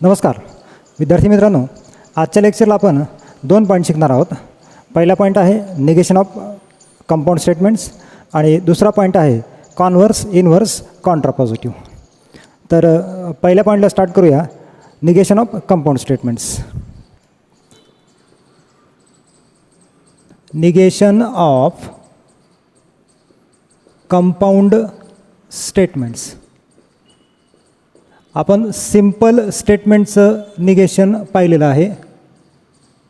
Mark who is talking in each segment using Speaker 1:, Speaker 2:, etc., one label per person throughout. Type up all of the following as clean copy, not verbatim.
Speaker 1: नमस्कार विद्यार्थी मित्रांनो, आजच्या लेक्चरला आपण 2 पॉईंट शिकणार आहोत. पहिला पॉईंट आहे निगेशन ऑफ कंपाऊंड स्टेटमेंट्स आणि दुसरा पॉईंट आहे कॉन्व्हर्स, इनव्हर्स, कॉन्ट्रापॉझिटिव्ह. तर पहिल्या पॉईंटला स्टार्ट करूया. Negation of compound statements. Negation of compound statements. आपण सिंपल स्टेटमेंटचं निगेशन पाहिलेलं आहे,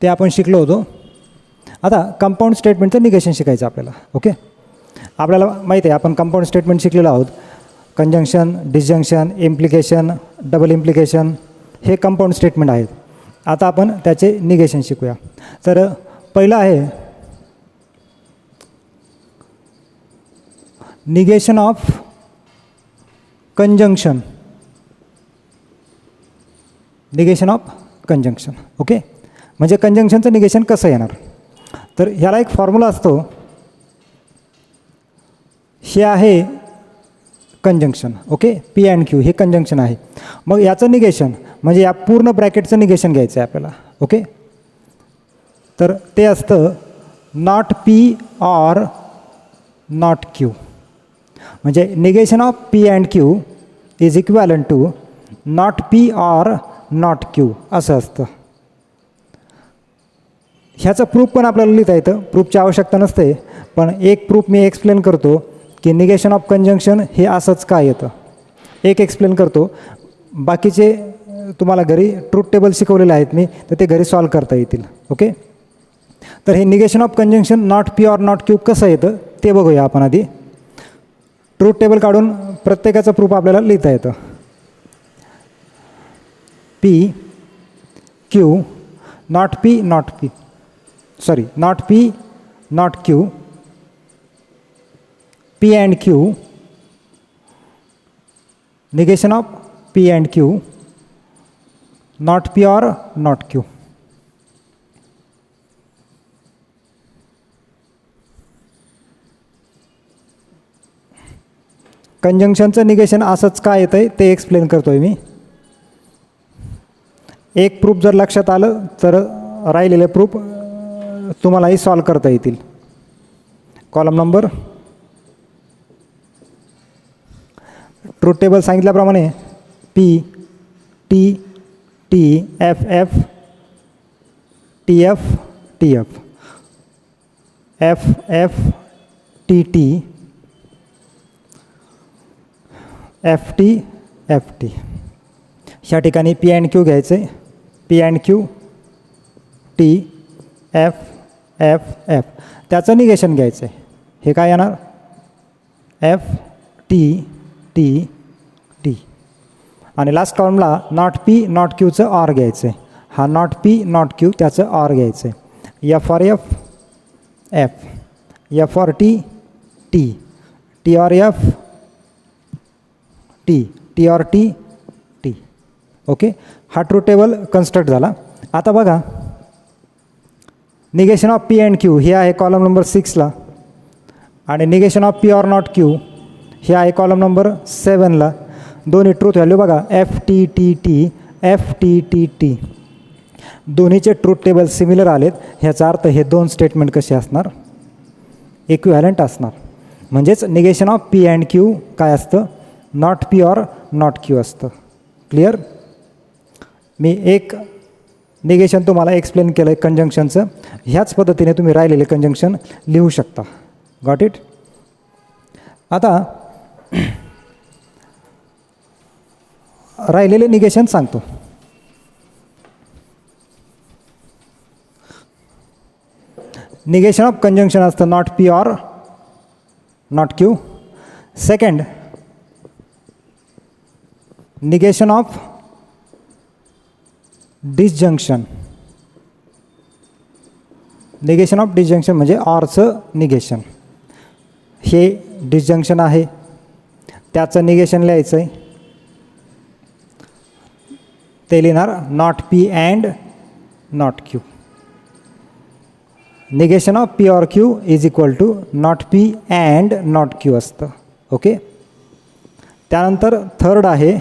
Speaker 1: ते आपण शिकलो होतो. आता कंपाऊंड स्टेटमेंटचं निगेशन शिकायचं आपल्याला. ओके, आपल्याला माहीत आहे आपण कंपाऊंड स्टेटमेंट शिकलेलो आहोत. Conjunction, disjunction, implication, double implication हे कंपाऊंड स्टेटमेंट आहेत. आता आपण त्याचे निगेशन शिकूया. तर पहिलं आहे negation of conjunction. Negation of conjunction. Okay, म्हणजे कंजंक्शनचं निगेशन कसं येणार. तर ह्याला एक फॉर्म्युला असतो. हे आहे conjunction. Okay, P and Q हे कंजंक्शन आहे. मग याचं निगेशन म्हणजे या पूर्ण ब्रॅकेटचं निगेशन घ्यायचं आहे आपल्याला. ओके, तर ते असतं not P or not Q. म्हणजे negation of P and Q is equivalent to not P or not Q असं असतं. ह्याचं प्रूफ पण आपल्याला लिहिता येतं. प्रूफची आवश्यकता नसते, पण एक प्रूफ मी एक्सप्लेन करतो की निगेशन ऑफ कंजंक्शन हे असंच काय येतं. एक एक्सप्लेन करतो, बाकीचे तुम्हाला घरी ट्रूथ टेबल शिकवलेले आहेत मी, तर ते घरी सॉल्व करता येतील. ओके, तर हे negation of conjunction not P or not Q कसं येतं ते बघूया आपण आधी. ट्रूथ टेबल काढून प्रत्येकाचं प्रूफ आपल्याला लिहिता येतं. P, Q, not P, not P. Sorry, not P, not Q. P and Q. Negation of P and Q. Not P or not Q. कंजंक्शनचं निगेशन असंच काय येतं आहे ते एक्सप्लेन करतोय मी. एक प्रूफ जर लक्षात आलं तर राहिलेले प्रूफ तुम्हालाही सॉल्व करता येतील. कॉलम नंबर ट्रूथ टेबल सांगितल्याप्रमाणे P T T F F T F T F F F T T F T F T. ह्या ठिकाणी पी अँड क्यू घ्यायचं आहे. P and Q T F F F त्याचं negation घ्यायचं आहे. हे काय येणार एफ टी टी टी. आणि लास्ट कॉलमला नॉट पी नॉट क्यूचं ऑर घ्यायचं आहे. हा नॉट पी नॉट क्यू त्याचं ऑर घ्यायचं आहे. F for F F, F for T T, T or F T, T or T T. Okay, हा ट्रूथ टेबल कन्स्ट्रक्ट झाला. आता बघा negation of P and Q हे आहे कॉलम नंबर 6ला आणि negation of P or not Q हे आहे column number 7ला. दोन्ही ट्रूथ व्हॅल्यू बघा F T T T F T T T. दोन्हीचे ट्रूथ टेबल सिमिलर आलेत. ह्याचा अर्थ हे दोन स्टेटमेंट कसे असणार इक्विव्हॅलंट असणार. म्हणजेच negation of P and Q काय असतं not P or not Q असतं. क्लिअर. मी एक निगेशन तुम्हाला एक्सप्लेन केलं आहे कंजंक्शनचं. ह्याच पद्धतीने तुम्ही राहिलेले कंजंक्शन लिहू शकता. Got it. आता राहिलेले निगेशन सांगतो. निगेशन ऑफ कंजंक्शन असतं not P or not Q. Second negation of disjunction. Negation of disjunction म्हणजे ऑरचं निगेशन. हे डिसजंक्शन आहे त्याचं निगेशन लिहायचं आहे. ते लिहिणार not P and not Q. Negation of P or Q is equal to not P and not Q असतं. Okay, त्यानंतर थर्ड आहे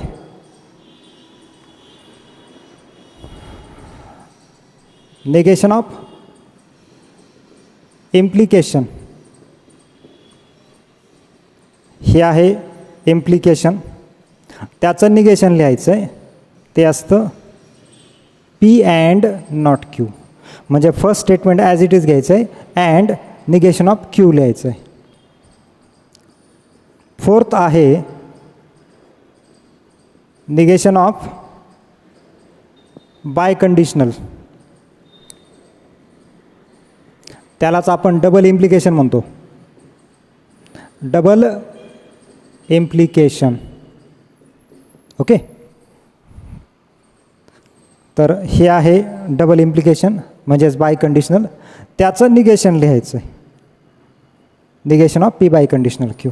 Speaker 1: निगेशन ऑफ इम्प्लिकेशन, हे आहे इम्प्लिकेशन, त्याचं निगेशन लिहायचं आहे, ते असतं पी अँड नॉट क्यू. म्हणजे first statement as it is घ्यायचं आहे अँड निगेशन ऑफ क्यू लिहायचं आहे. फोर्थ आहे निगेशन ऑफ बाय कंडिशनल, त्यालाच आपण डबल इम्प्लिकेशन म्हणतो. Double implication. ओके, तर हे आहे डबल इम्प्लिकेशन म्हणजेच बाय कंडिशनल, त्याचं निगेशन लिहायचं आहे, negation of P biconditional Q.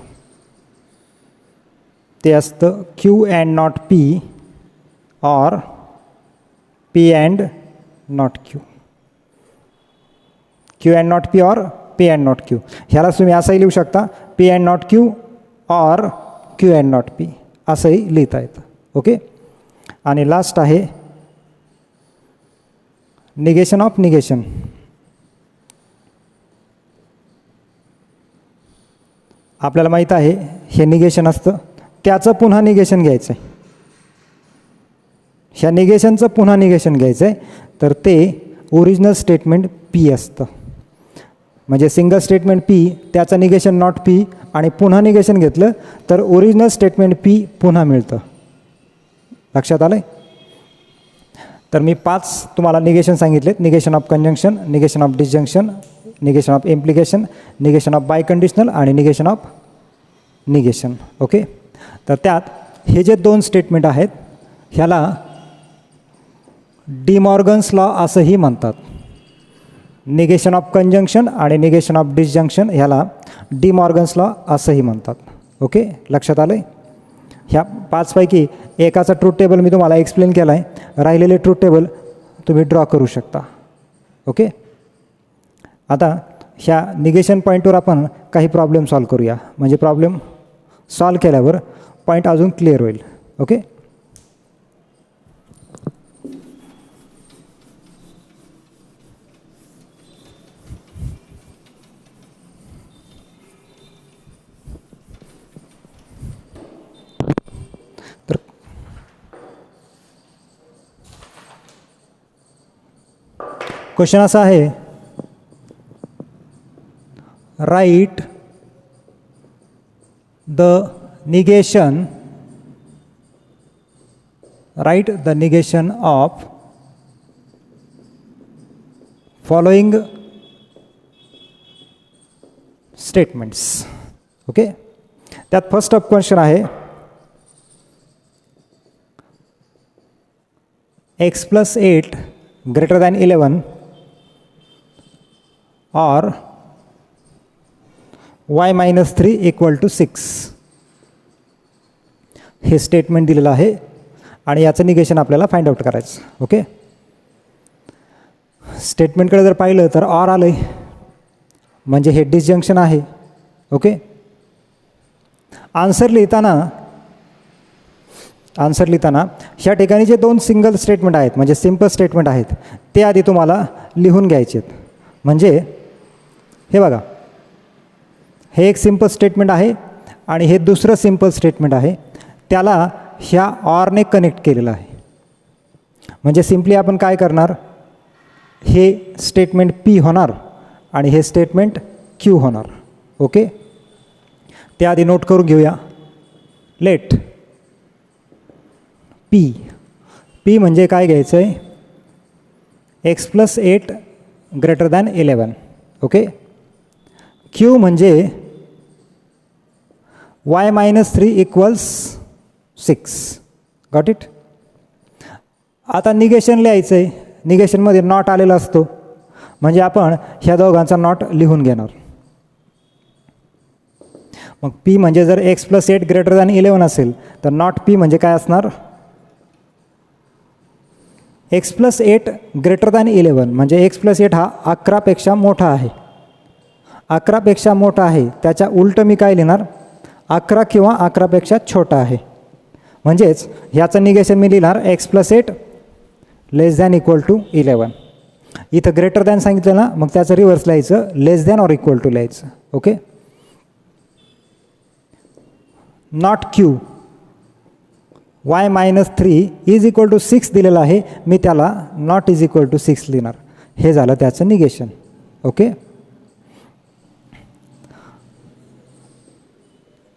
Speaker 1: ते असतं Q and not P or P and not Q. Q and not P or P and not Q. ह्याला तुम्ही असंही लिहू शकता, P and not Q or Q and not P असंही लिहिता येतं. ओके, आणि लास्ट आहे निगेशन ऑफ निगेशन. आपल्याला माहीत आहे हे निगेशन असतं, त्याचं पुन्हा निगेशन घ्यायचं आहे. ह्या निगेशनचं पुन्हा निगेशन घ्यायचं आहे, तर ते ओरिजिनल स्टेटमेंट पी असतं. म्हणजे सिंगल स्टेटमेंट पी, त्याचं निगेशन नॉट पी, आणि पुन्हा निगेशन घेतलं तर ओरिजिनल स्टेटमेंट पी पुन्हा मिळतं. लक्षात आलं आहे? तर मी 5 तुम्हाला निगेशन सांगितलेत. Negation of conjunction, negation of disjunction, negation of implication, negation of biconditional आणि निगेशन ऑफ निगेशन. ओके, तर त्यात हे जे 2 स्टेटमेंट आहेत ह्याला डी मॉर्गन्स लॉ असंही म्हणतात. निगेशन ऑफ कंजंक्शन आणि निगेशन ऑफ डिसजंक्शन ह्याला डी मॉर्गन्स लॉ असंही म्हणतात. ओके, लक्षात आलं आहे? ह्या 5 पैकी एकाचा ट्रूथ टेबल मी तुम्हाला एक्सप्लेन केला आहे, राहिलेले ट्रूथ टेबल तुम्ही ड्रॉ करू शकता. ओके, आता ह्या निगेशन पॉईंटवर आपण काही प्रॉब्लेम सॉल्व करूया, म्हणजे प्रॉब्लेम सॉल्व केल्यावर पॉईंट अजून क्लिअर होईल. ओके, तर क्वेश्चन असा आहे, write the negation of following statements. Okay, त्यात फर्स्ट ऑफ क्वेश्चन आहे x + 8 greater than 11 or y - 3 = 6. हे स्टेटमेंट दिलेलं आहे आणि याचं निगेशन आपल्याला फाइंड आउट करायचं. ओके, स्टेटमेंटकडे जर पाहिलं तर ऑर आलं आहे, म्हणजे हे डिसजंक्शन आहे. ओके, आन्सर लिहिताना ह्या ठिकाणी जे 2 सिंगल स्टेटमेंट आहेत म्हणजे सिंपल स्टेटमेंट आहेत ते आधी तुम्हाला लिहून घ्यायचे आहेत. म्हणजे हे बघा, हे एक सिंपल स्टेटमेंट आहे आणि हे दुसरं सिंपल स्टेटमेंट आहे, त्याला ह्या ऑरने कनेक्ट केलेलं आहे. म्हणजे सिम्पली आपण काय करणार, हे स्टेटमेंट पी होणार आणि हे स्टेटमेंट क्यू होणार. ओके, ते आधी नोट करून घेऊया. लेट पी म्हणजे काय घ्यायचं आहे, x + 8 greater than 11. Okay, Q म्हणजे y - 3 = 6. Got it. आता निगेशन लिहायचं आहे, निगेशनमध्ये नॉट आलेला असतो म्हणजे आपण ह्या दोघांचा नॉट लिहून घेणार. मग पी म्हणजे जर x + 8 greater than 11 असेल तर नॉट पी म्हणजे काय असणार, x + 8 greater than 11 म्हणजे x + 8 हा 11पेक्षा मोठा आहे. 11पेक्षा मोठा आहे त्याच्या उलटं मी काय लिहिणार, 11 किंवा 11पेक्षा छोटा आहे. म्हणजेच ह्याचं निगेशन मी लिहिणार x + 8 <= 11. इथं ग्रेटर दॅन सांगितलं ना, मग त्याचं रिव्हर्स लिहायचं, less than or equal to लिहायचं. Okay. Not Q y-3 is equal to 6 दिलेलं आहे, मी त्याला नॉट इज इक्वल टू 6 लिहिणार. हे झालं त्याचं निगेशन. ओके.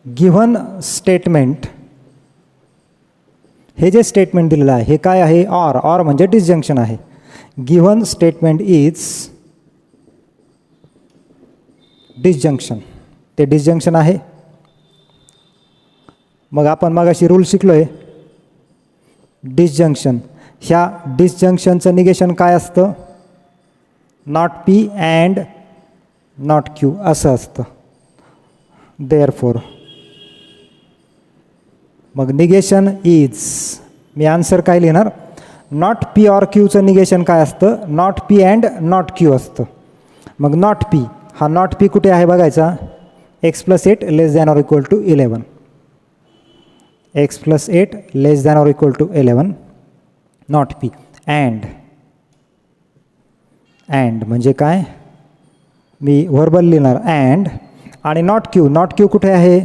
Speaker 1: गिव्हन स्टेटमेंट, हे जे स्टेटमेंट दिलेलं आहे हे काय आहे? ऑर म्हणजे डिसजंक्शन आहे. गिव्हन स्टेटमेंट इज डिसजंक्शन, ते डिसजंक्शन आहे. मग आपण मगाशी रूल शिकलोय डिसजंक्शन. ह्या डिसजंक्शनचं निगेशन काय असतं? Not P and not Q असं असतं. देअरफॉर मग निगेशन इज, मी आन्सर काय लिहिणार? नॉट पी ऑर क्यूचं निगेशन काय असतं? Not P and not Q असतं. मग नॉट पी, हा नॉट पी कुठे आहे बघायचा? x+8 less than or equal to 11. x+8 less than or equal to 11 not P. And म्हणजे काय? मी व्हर्बल लिहिणार अँड. आणि नॉट क्यू कुठे आहे?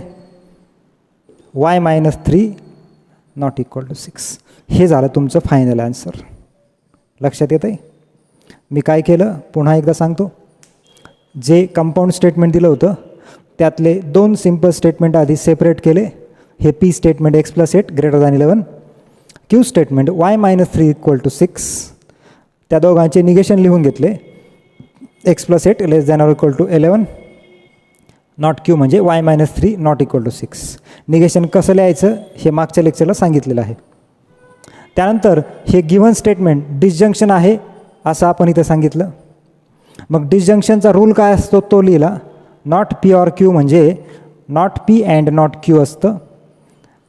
Speaker 1: y-3 not equal to 6. हे झालं तुमचं फायनल आन्सर. लक्षात येतं आहे? मी काय केलं पुन्हा एकदा सांगतो. जे कंपाऊंड स्टेटमेंट दिलं होतं त्यातले 2 सिम्पल स्टेटमेंट आधी सेपरेट केले. हे P statement x+8 greater than 11, Q statement y-3 equal to 6, त्या दोघांचे निगेशन लिहून घेतले. x+8 less than or equal to 11 not Q म्हणजे y-3 not equal to 6. Negation कसं लिहायचं हे मागच्या लेक्चरला सांगितलेलं आहे. त्यानंतर हे गिव्हन स्टेटमेंट डिसजंक्शन आहे असं आपण इथं सांगितलं. मग डिसजंक्शनचा रूल काय असतो तो लिहिला. नॉट पी ऑर क्यू म्हणजे not P and not Q असतं.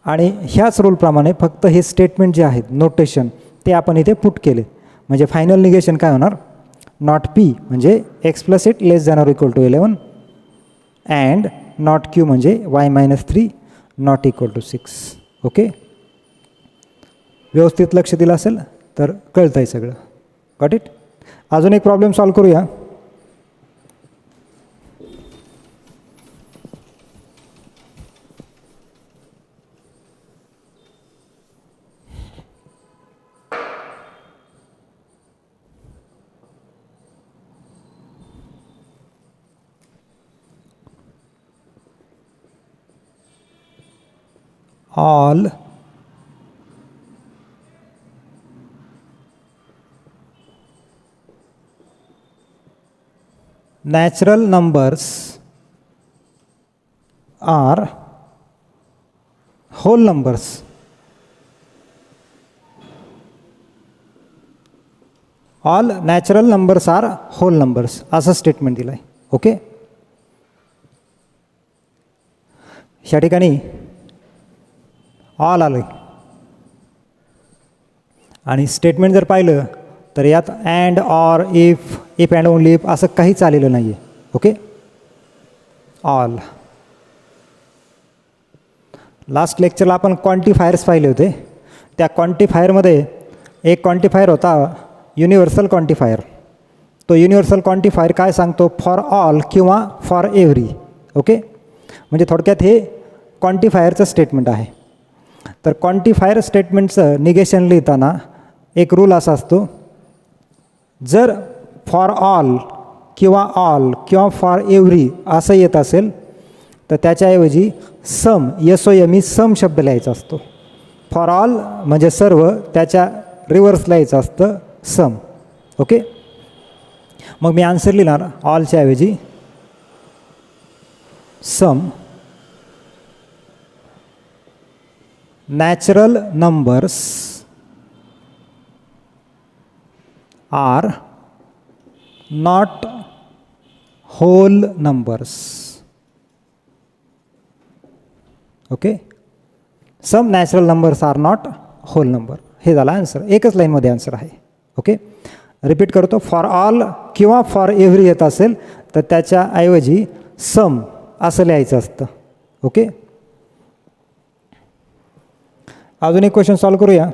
Speaker 1: आणि ह्याच रूलप्रमाणे फक्त हे स्टेटमेंट जे आहेत नोटेशन ते आपण इथे पुट केले. म्हणजे फायनल निगेशन काय होणार? नॉट पी म्हणजे x+8 less than or equal to 11 and not Q म्हणजे y-3 not equal to 6. Okay. व्यवस्थित लक्ष दिलं असेल तर कळतं आहे सगळं. Got it. अजून एक प्रॉब्लेम सॉल्व करूया. all natural numbers are whole numbers. All natural numbers are whole numbers असं स्टेटमेंट दिलं आहे. ओके. ह्या ठिकाणी ऑल आलं आणि स्टेटमेंट जर पाहिलं तर यात and or if and only if असं काहीच आलेलं नाही आहे. ओके. ऑल. लास्ट लेक्चरला आपण क्वांटिफायर्स पाहिले होते. त्या क्वांटिफायरमध्ये एक क्वांटिफायर होता युनिव्हर्सल क्वांटिफायर. तो युनिव्हर्सल क्वांटिफायर काय सांगतो? फॉर ऑल किंवा फॉर एव्हरी. ओके. म्हणजे थोडक्यात हे क्वांटिफायरचं स्टेटमेंट आहे. तर क्वांटिफायर स्टेटमेंटचं निगेशन लिहिताना एक रूल असा असतो, जर फॉर ऑल किंवा फॉर एव्हरी असं येत असेल तर त्याच्याऐवजी सम SOME सम शब्द लिहायचा असतो. फॉर ऑल म्हणजे सर्व, त्याच्या रिव्हर्स लिहायचं असतं सम. ओके. मग मी आन्सर लिहिणार ऑलच्या ऐवजी some. Natural numbers are not whole numbers. Okay. Some natural numbers are not whole number. हे झालं आन्सर. एकच लाईनमध्ये आन्सर आहे. ओके. रिपीट करतो. फॉर ऑल किंवा फॉर एव्हरी येत असेल तर त्याच्याऐवजी सम असं लिहायचं असतं. ओके. अजून एक क्वेश्चन सॉल्व करूया.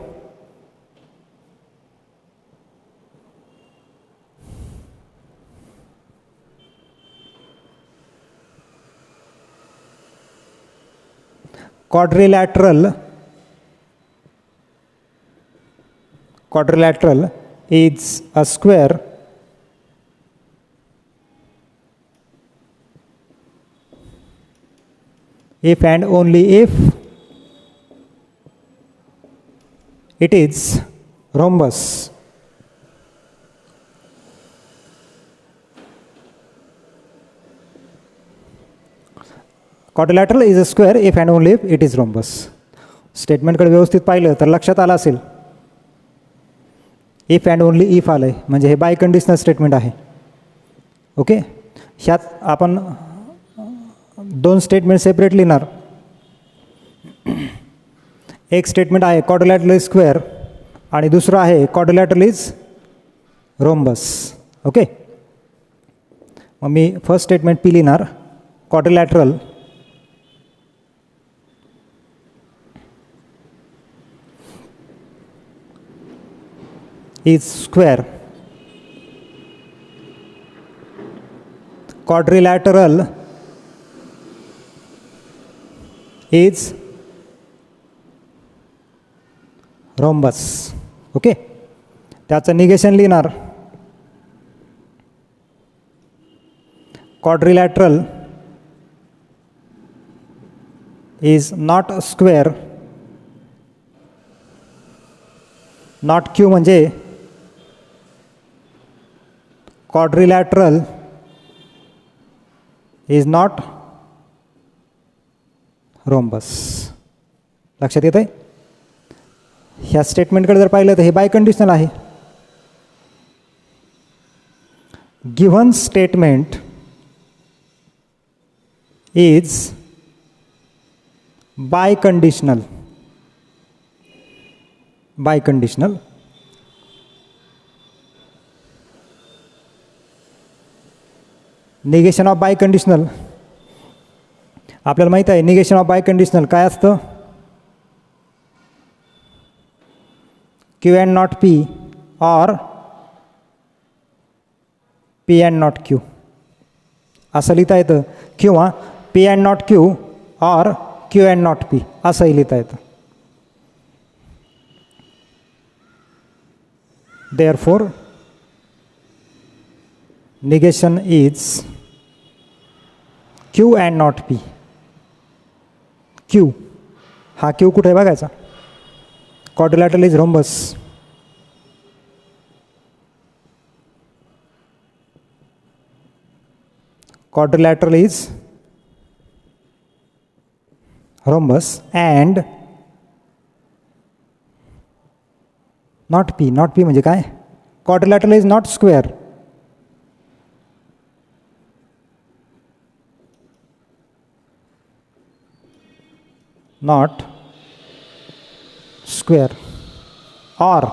Speaker 1: quadrilateral is a square if and only if it is rhombus. Quadrilateral is a square if and only if it is rhombus. स्टेटमेंटकडे व्यवस्थित पाहिलं तर लक्षात आलं असेल. इफ अँड ओनली इफ आलं आहे म्हणजे हे बाय कंडिशनल स्टेटमेंट आहे. ओके, ह्यात आपण दोन स्टेटमेंट सेपरेट लिहिणार. एक स्टेटमेंट आहे क्वाड्रिलॅटरल इज स्क्वेअर आणि दुसरं आहे क्वाड्रिलॅटरल इज रोम्बस. ओके, मग मी फर्स्ट स्टेटमेंट पी लिहिणार. Quadrilateral is square. Quadrilateral is rhombus. Okay, त्याचं निगेशन लिहिणार. Quadrilateral is not square. Not Q म्हणजे quadrilateral is not rhombus. लक्षात येत आहे. ह्या स्टेटमेंटकडे जर पाहिलं तर हे बाय कंडिशनल आहे. Given statement is biconditional. Biconditional negation of biconditional आपल्याला माहीत आहे. निगेशन ऑफ बाय कंडिशनल काय असतं? Q and not P or P and not Q असं लिहिता येतं, किंवा P and not Q or Q and not P असंही लिहिता येतं. Therefore negation is Q and not P. Q हा Q कुठे आहे बघायचा. Quadrilateral is rhombus. Quadrilateral is rhombus and not P. Not P म्हणजे काय? Quadrilateral is not square. Not square or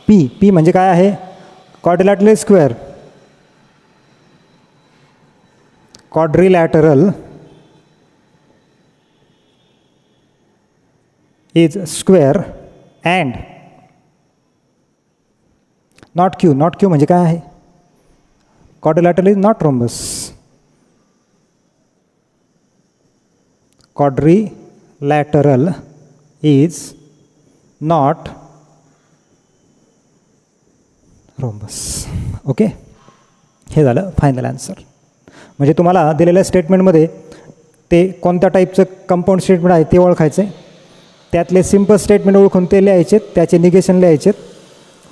Speaker 1: P. P म्हणजे काय आहे? quadrilateral is square. Quadrilateral is square and not Q. Not Q म्हणजे काय आहे? Quadrilateral is not rhombus. Quadrilateral is not rhombus. Okay, हे झालं फायनल आन्सर. म्हणजे तुम्हाला दिलेल्या स्टेटमेंटमध्ये ते कोणत्या टाईपचं कंपाऊंड स्टेटमेंट आहे ते ओळखायचं आहे. त्यातले सिम्पल स्टेटमेंट ओळखून ते लिहायचे, त्याचे निगेशन लिहायचे,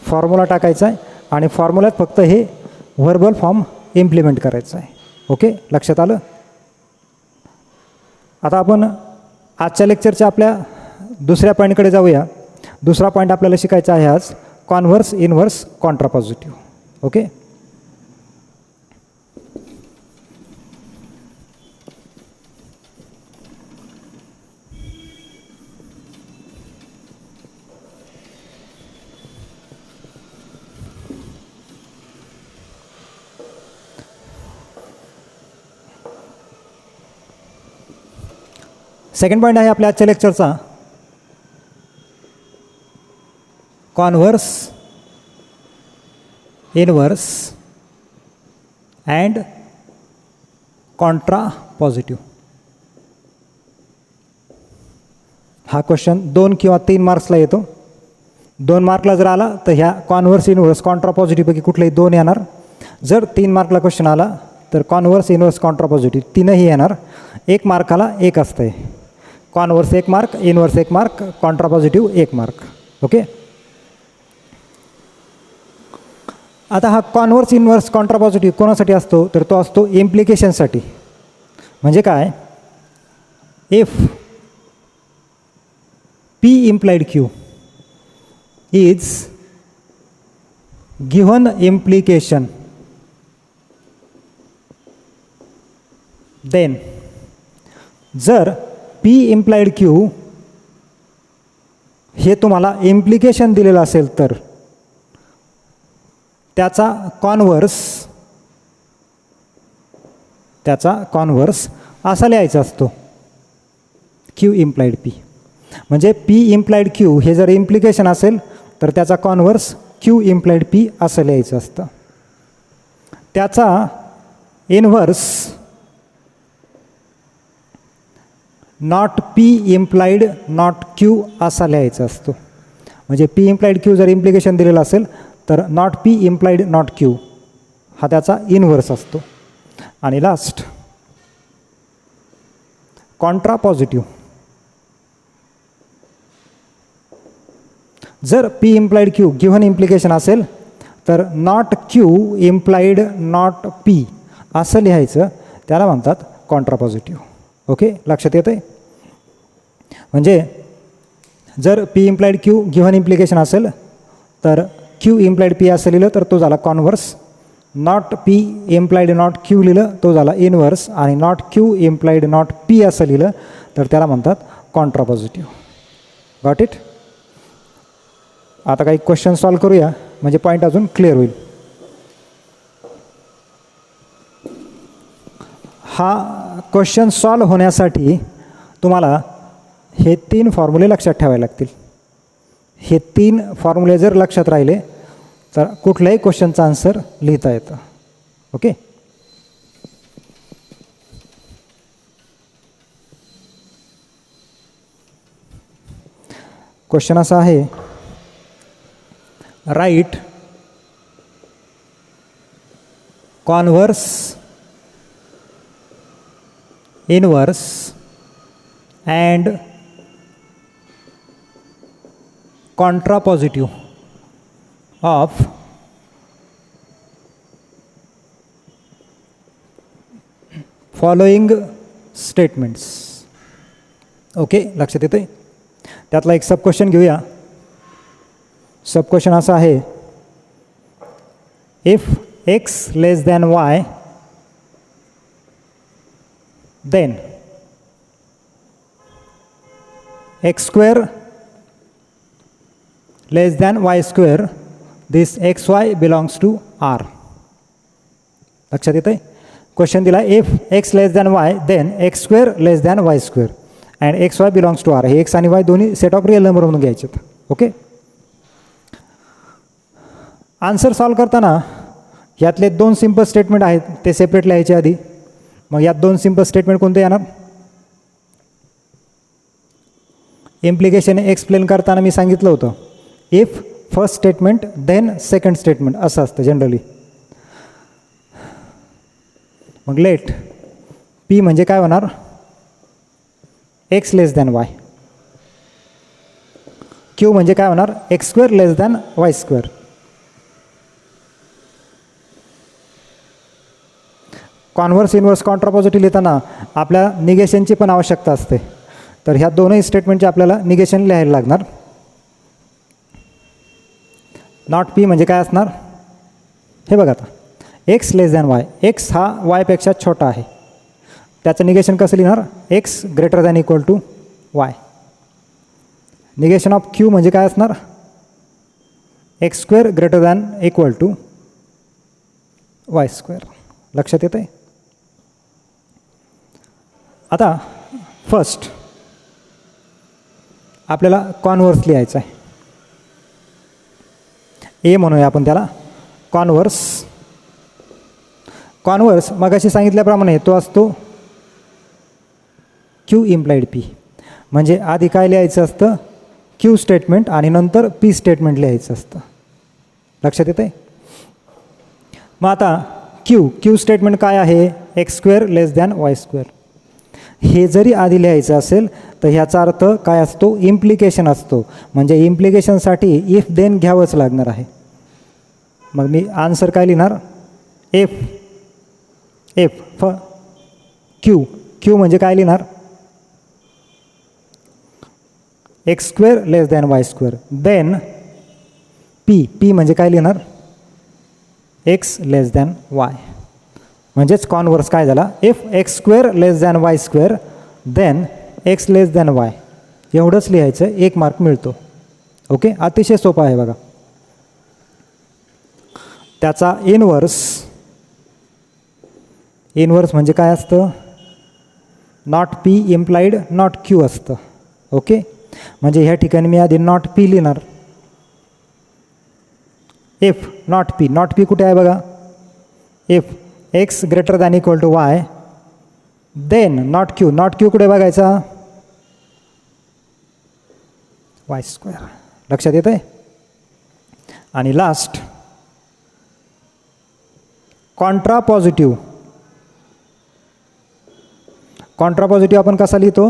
Speaker 1: फॉर्म्युला टाकायचा आहे आणि फॉर्म्युल्यात फक्त हे व्हर्बल फॉर्म इम्प्लिमेंट करायचं आहे. ओके, लक्षात आलं. आता आपण आजच्या लेक्चरच्या आपल्या दुसऱ्या पॉईंटकडे जाऊया. दुसरा पॉईंट आपल्याला शिकायचा आहे आज converse, inverse, contrapositive. Okay, second point आहे आपल्या आजच्या लेक्चरचा converse, inverse and contrapositive. हा क्वेश्चन 2 किंवा 3 मार्क्सला येतो. 2 मार्कला जर आला तर ह्या कॉन्व्हर्स इनव्हर्स कॉन्ट्रा पॉझिटिव्हपैकी कुठलेही 2 येणार. जर 3 मार्कला क्वेश्चन आला तर कॉन्व्हर्स इनव्हर्स कॉन्ट्रा पॉझिटिव्ह तीनही येणार. 1 मार्काला 1 असतंय. Converse 1 mark, inverse 1 mark, Contra positive 1 mark. Okay. आता हा कॉन्व्हर्स इनव्हर्स कॉन्ट्रा पॉझिटिव्ह कोणासाठी असतो तर तो असतो इम्प्लिकेशनसाठी. म्हणजे काय, if P implied Q is given implication, then जर P implied Q हे तुम्हाला इम्प्लिकेशन दिलेलं असेल तर त्याचा कॉन्व्हर्स असा लिहायचा असतो Q implied P. म्हणजे P implied Q हे जर इम्प्लिकेशन असेल तर त्याचा कॉन्व्हर्स Q implied P असं लिहायचं असतं. त्याचा inverse not P implied not Q असा लिहायचा असतो. म्हणजे P implied Q जर इम्प्लिकेशन दिलेलं असेल तर not P implied not Q हा त्याचा इनव्हर्स असतो. आणि लास्ट कॉन्ट्रा पॉझिटिव्ह. जर P implied Q given implication असेल तर not Q implied not P असं लिहायचं, त्याला म्हणतात कॉन्ट्रा पॉझिटिव्ह. ओके, लक्षात येतं आहे. म्हणजे जर P implied Q given implication असेल तर Q implied P असं लिहिलं तर तो झाला converse. Not P implied not Q लिहिलं तो झाला इनव्हर्स. आणि not Q implied not P असं लिहिलं तर त्याला म्हणतात कॉन्ट्रा पॉझिटिव्ह. Got it. आता काही क्वेश्चन सॉल्व करूया म्हणजे पॉईंट अजून क्लिअर होईल. हा क्वेश्चन सॉल्व होण्यासाठी तुम्हाला हे 3 फॉर्म्युले लक्षात ठेवावे लागतील. हे 3 फॉर्म्युले जर लक्षात राहिले तर कुठल्याही क्वेश्चनचा आन्सर लिहिता येतं. ओके. क्वेश्चन असा आहे, write converse inverse and contrapositive of following statements. Okay, लक्षात येतं आहे. त्यातला एक सब क्वेश्चन घेऊया. सब क्वेश्चन असा आहे, if x less than y then x square less than y square this xy belongs to R. लक्षात येतं आहे. क्वेश्चन दिला, if x less than y then x square less than y square and xy belongs to R. हे x आणि y दोन्ही set of real number म्हणून घ्यायचे. Okay. Answer solve करताना यातले 2 सिम्पल स्टेटमेंट आहेत ते सेपरेट लिहायचे आधी. मग यात 2 सिम्पल स्टेटमेंट कोणते येणार? इम्प्लिकेशन एक्सप्लेन करताना मी सांगितलं होतं if first statement then second statement असं असतं जनरली. मग लेट P म्हणजे काय होणार? x less than y. Q म्हणजे काय होणार? x square less than y square. Converse inverse contrapositive लिहिताना आपल्या निगेशनची पण आवश्यकता असते. तर ह्या दोनही स्टेटमेंटचे आपल्याला निगेशन लिहायला लागणार. नॉट P म्हणजे काय असणार? हे बघा आता, x less than y. x हा y पेक्षा छोटा आहे, त्याचं निगेशन कसं लिहिणार? x greater than equal to y. Negation of Q म्हणजे काय असणार? x square greater than equal to y square. लक्षात येतं आहे. आता फर्स्ट आपल्याला कॉन्व्हर्स लिहायचं आहे. ए म्हणूया आपण त्याला कॉन्व्हर्स. कॉन्व्हर्स मगाशी सांगितल्याप्रमाणे तो असतो क्यू इम्प्लाइड पी. म्हणजे आधी काय लिहायचं असतं, क्यू स्टेटमेंट आणि नंतर पी स्टेटमेंट लिहायचं असतं. लक्षात येतं आहे. मग आता क्यू स्टेटमेंट काय आहे, x square less than y square. हे जरी आधी लिहायचं असेल तर ह्याचा अर्थ काय असतो, इम्प्लिकेशन असतो. म्हणजे इम्प्लिकेशनसाठी इफ देन घ्यावंच लागणार आहे. मग मी आन्सर काय लिहिणार, एफ क्यू म्हणजे काय लिहिणार, x square less than y square. Then P म्हणजे काय लिहिणार, एक्स लेस दॅन वाय. म्हणजेच कॉन्व्हर्स काय झाला, if x square less than y square then x less than y. एवढंच लिहायचं, 1 मार्क मिळतो. ओके, अतिशय सोपं आहे बघा. त्याचा इनवर्स म्हणजे काय असतं, not P implied not Q असतं. ओके, म्हणजे ह्या ठिकाणी मी आधी नॉट पी लिहिणार. इफ नॉट पी कुठे आहे बघा, if X greater than equal to Y then not Q कुठे बघायचा, वाय स्क्वेअर. लक्षात येतं आहे. आणि लास्ट कॉन्ट्रा पॉझिटिव्ह आपण कसा लिहितो,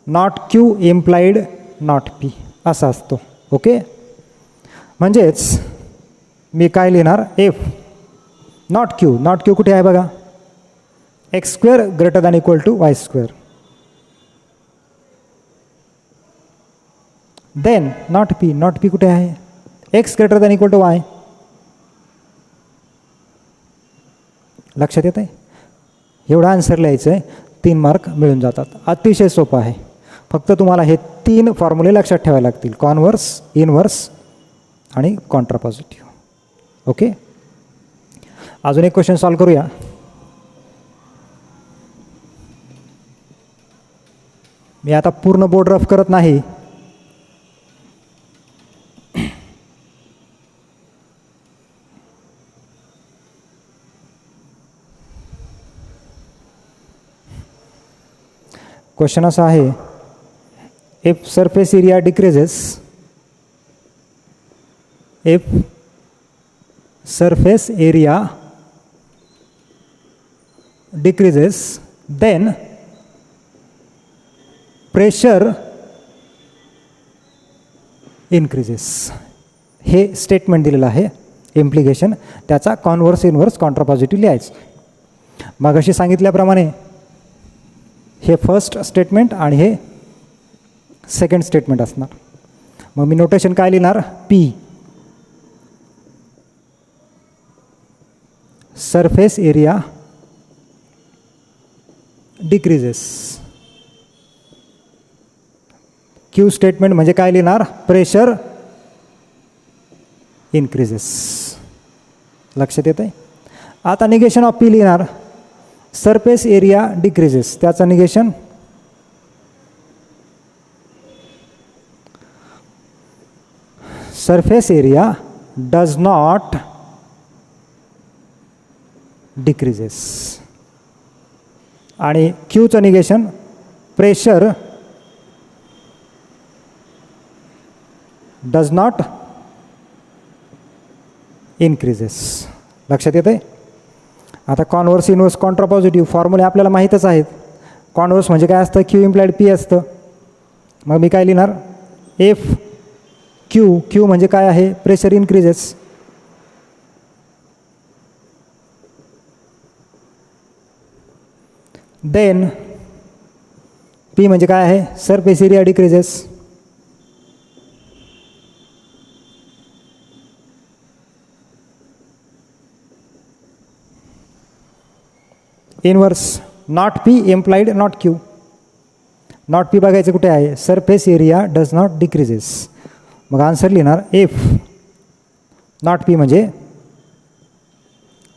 Speaker 1: not Q implied not P असा असतो. ओके, म्हणजेच मी काय लिहिणार, इफ नॉट क्यू कुठे आहे बघा, X square greater than equal to Y square. Then not P कुठे आहे, X greater than equal to Y. लक्षात येत आहे. एवढा आन्सर लिहायचं आहे, 3 मार्क मिळून जातात. अतिशय सोपं आहे. फक्त तुम्हाला हे 3 फॉर्म्युले लक्षात ठेवावे लागतील, कॉन्व्हर्स, इनव्हर्स आणि कॉन्ट्रापॉझिटिव्ह. ओके, अजून एक क्वेश्चन सॉल्व करूया. मी आता पूर्ण बोर्ड रफ करत नाही. क्वेश्चन असा आहे, if surface area decreases, if surface area decreases then pressure increases. हे स्टेटमेंट दिलेलं आहे, इम्प्लिकेशन. त्याचा कॉन्व्हर्स, इनव्हर्स, कॉन्ट्रापॉझिटिव्ह लिहायचं. मगाशी सांगितल्याप्रमाणे हे फर्स्ट स्टेटमेंट आणि हे सेकंड स्टेटमेंट असणार. मग मी नोटेशन काय लिहिणार, P surface area decreases. Q statement म्हणजे काय लिहिणार, प्रेशर इन्क्रीजेस. लक्षात येत आहे. आता निगेशन ऑफ पी लिहिणार, सरफेस एरिया डिक्रीजेस. त्याचं negation surface area does not decreases. आणि क्यूचं negation pressure does not increases. लक्षात येतं आहे. आता कॉन्व्हर्स, इनव्हर्स, कॉन्ट्रापॉझिटिव्ह फॉर्म्युले आपल्याला माहीतच आहेत. कॉन्व्हर्स म्हणजे काय असतं, क्यू इम्प्लाइड पी असतं. मग मी काय लिहिणार, इफ क्यू म्हणजे काय आहे, प्रेशर इन्क्रीजेस. देन पी म्हणजे काय आहे, surface area decreases. Inverse, not P implied not Q. Not P बघायचं कुठे आहे, surface area does not decreases. मग आन्सर लिहिणार, इफ नॉट पी म्हणजे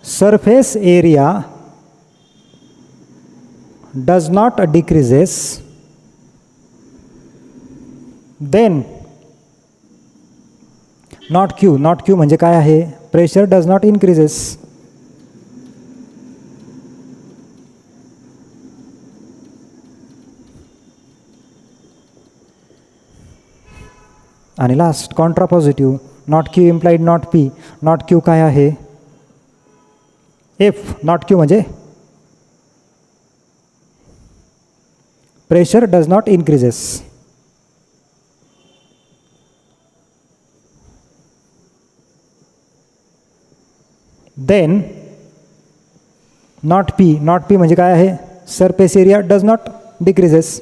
Speaker 1: surface area does not decreases then not Q म्हणजे काय आहे, प्रेशर डज नॉट इन्क्रीजेस. आणि last contrapositive, not Q implied not P. Not Q काय आहे? F. Not Q म्हणजे pressure does not increases. Then not P. Not P म्हणजे काय आहे? Surface area does not decreases.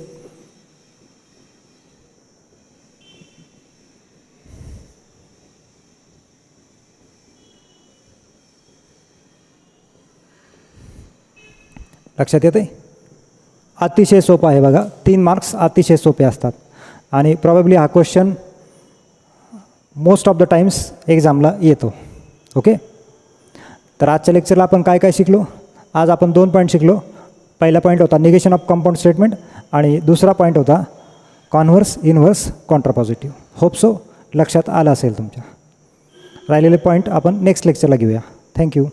Speaker 1: लक्षात येते? अतिशय सोपं आहे बघा. 3 मार्क्स अतिशय सोपे असतात आणि प्रॉबेबली हा question most of the times एक्झामला येतो. ओके, तर आजच्या लेक्चरला आपण काय काय शिकलो? आज आपण 2 पॉईंट शिकलो. पहिला पॉईंट होता निगेशन ऑफ कंपाऊंड स्टेटमेंट आणि दुसरा पॉईंट होता converse inverse contrapositive. Hope so लक्षात आलं असेल तुमच्या. राहिलेले पॉईंट आपण नेक्स्ट लेक्चरला घेऊया. थँक्यू.